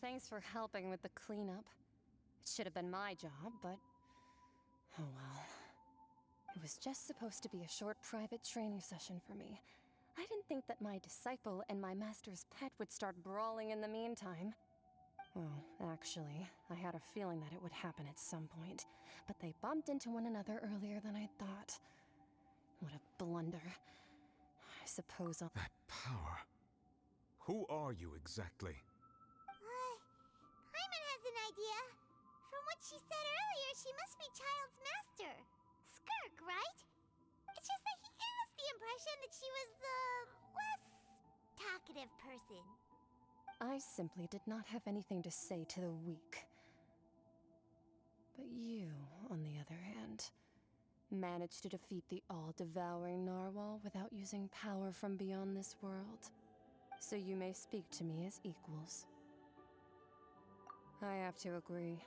Thanks for helping with the cleanup. It should have been my job, but... oh well. It was just supposed to be a short private training session for me. I didn't think that my disciple and my master's pet would start brawling in the meantime. Well, actually, I had a feeling that it would happen at some point, but they bumped into one another earlier than I thought. What a blunder. I suppose I'll... That power. Who are you exactly? Paimon has an idea. From what she said earlier, she must be Child's master. Skirk, right? It's just that he gave us the impression that she was the less talkative person. I simply did not have anything to say to the weak. But you, on the other hand, managed to defeat the all-devouring narwhal without using power from beyond this world. So you may speak to me as equals. I have to agree.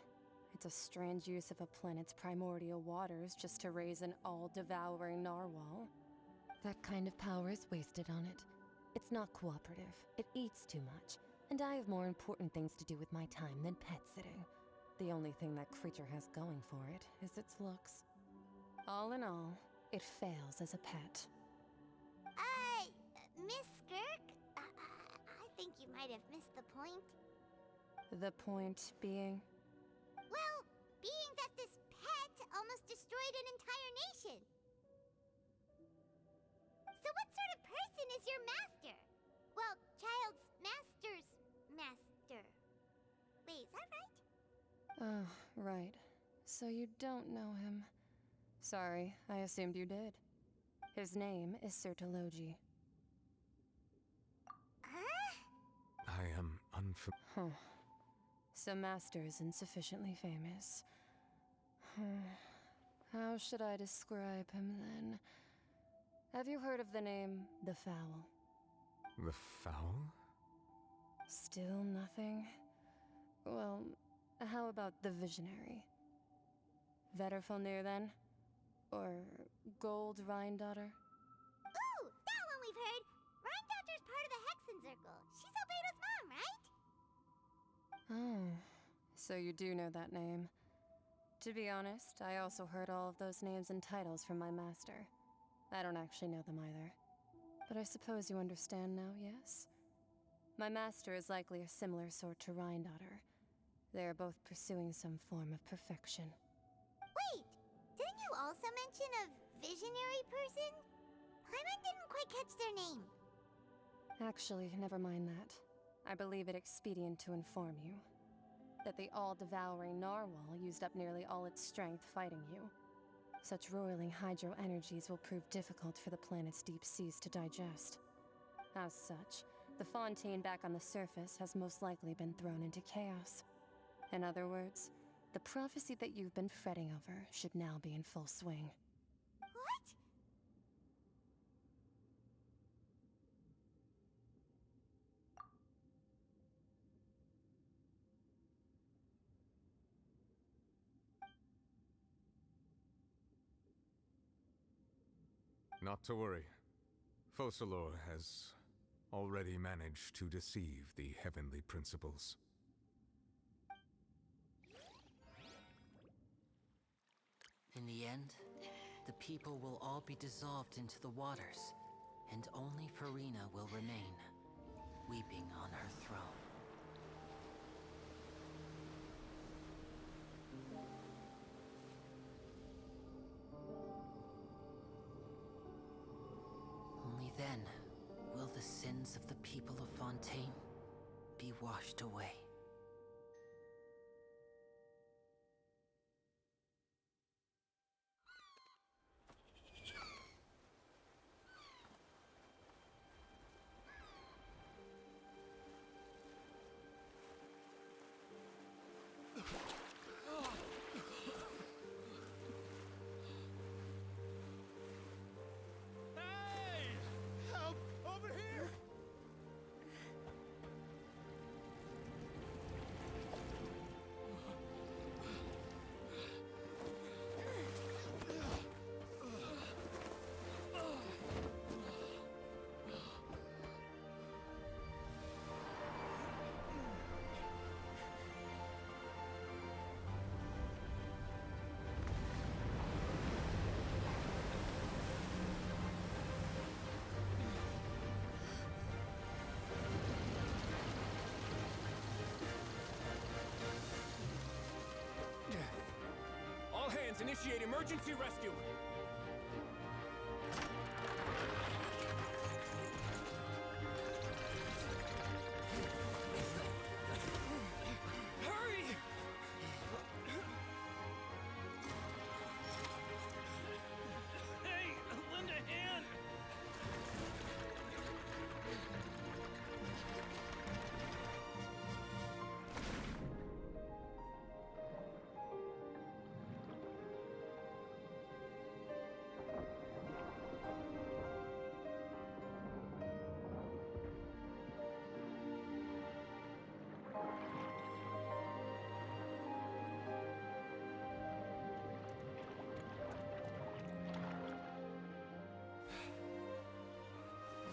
It's a strange use of a planet's primordial waters just to raise an all-devouring narwhal. That kind of power is wasted on it. It's not cooperative. It eats too much. And I have more important things to do with my time than pet sitting. The only thing that creature has going for it is its looks. All in all, it fails as a pet. Miss Skirk? I think you might have missed the point. The point being? Well, being that this pet almost destroyed an entire nation. So what sort of person is your master? Well, Child's master's master. Wait, is that right? Oh, right. So you don't know him. Sorry, I assumed you did. His name is Sir Tologi. Huh? I am unfamiliar. Huh. So Master isn't sufficiently famous. How should I describe him then? Have you heard of the name The Fowl? The Fowl? Still nothing? Well, how about the Visionary? Vetterfalnir then? Or Gold Rhine-Daughter? Ooh, that one we've heard. Rhine-Daughter's part of the Hexen Circle. She's Albedo's mom, right? Oh, so you do know that name. To be honest, I also heard all of those names and titles from my master. I don't actually know them either. But I suppose you understand now, yes? My master is likely a similar sort to Rhine-Daughter. They are both pursuing some form of perfection. Wait, didn't you also mention a visionary person? Paimon didn't quite catch their name. Actually, never mind that. I believe it expedient to inform you that the all-devouring narwhal used up nearly all its strength fighting you. Such roiling hydro energies will prove difficult for the planet's deep seas to digest. As such, the fontaine back on the surface has most likely been thrown into chaos. In other words, the prophecy that you've been fretting over should now be in full swing. What? Not to worry. Focalor has already managed to deceive the heavenly principles. In the end, the people will all be dissolved into the waters, and only Farina will remain, weeping on her throne. Only then will the sins of the people of Fontaine be washed away. Hey! Help! Over here! hands, initiate emergency rescue! Hurry! Hey, lend a hand!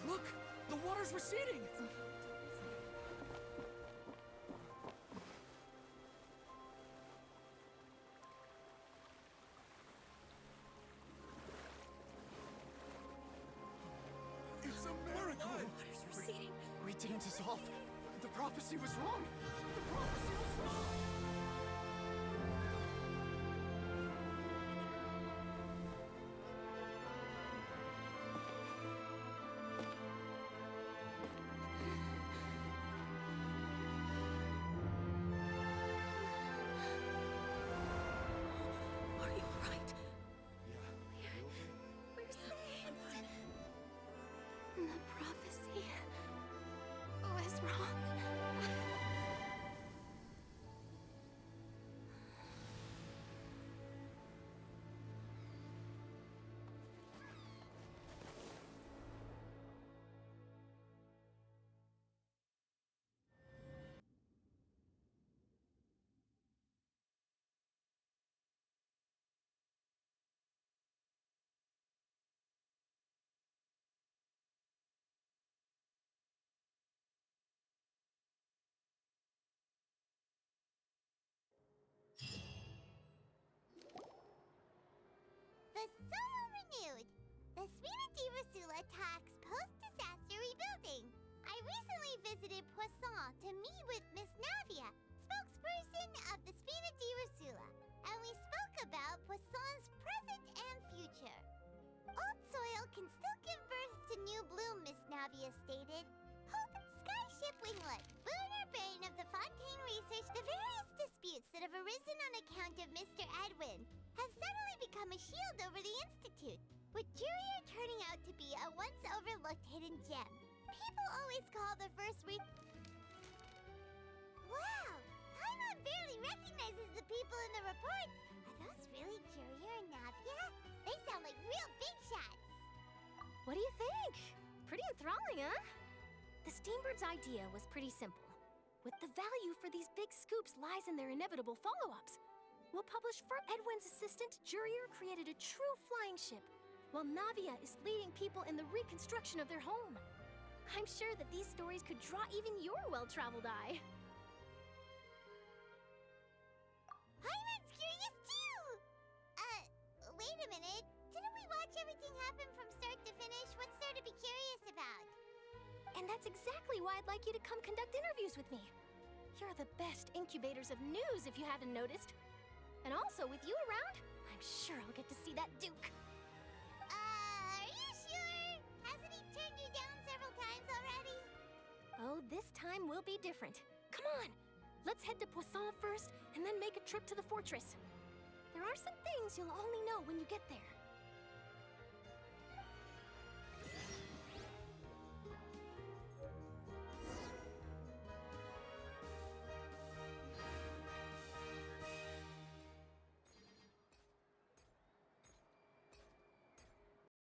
Look! The water's receding! It's a miracle! Water's receding. We didn't dissolve. The prophecy was wrong! The prophecy was wrong! Are you alright? We're safe. The prophecy was wrong. The solo renewed. The Spina di Rosula talks post-disaster rebuilding. I recently visited Poisson to meet with Miss Navia, spokesperson of the Spina di Rosula, and we spoke about Poisson's present and future. Old soil can still give birth to new bloom, Miss Navia stated. Hope Skyship Winglet, boon or bane of the Fontaine research, the various disputes that have arisen on account of Mr. Edwin have suddenly become a shield over the Institute, with Jurier turning out to be a once overlooked hidden gem. People always call the first Wow! Paimon barely recognizes the people in the reports. Are those really Jurier and Navia? They sound like real big shots. What do you think? Pretty enthralling, huh? The Steambird's idea was pretty simple. With the value for these big scoops lies in their inevitable follow-ups. We'll publish first. Edwin's assistant, Jurier, created a true flying ship, while Navia is leading people in the reconstruction of their home. I'm sure that these stories could draw even your well-traveled eye. Paimon's curious too! Wait a minute. Didn't we watch everything happen from start to finish? What's there to be curious about? And that's exactly why I'd like you to come conduct interviews with me. You're the best incubators of news, if you haven't noticed. And also, with you around, I'm sure I'll get to see that Duke. Are you sure? Hasn't he turned you down several times already? Oh, this time will be different. Come on, let's head to Poisson first, and then make a trip to the fortress. There are some things you'll only know when you get there.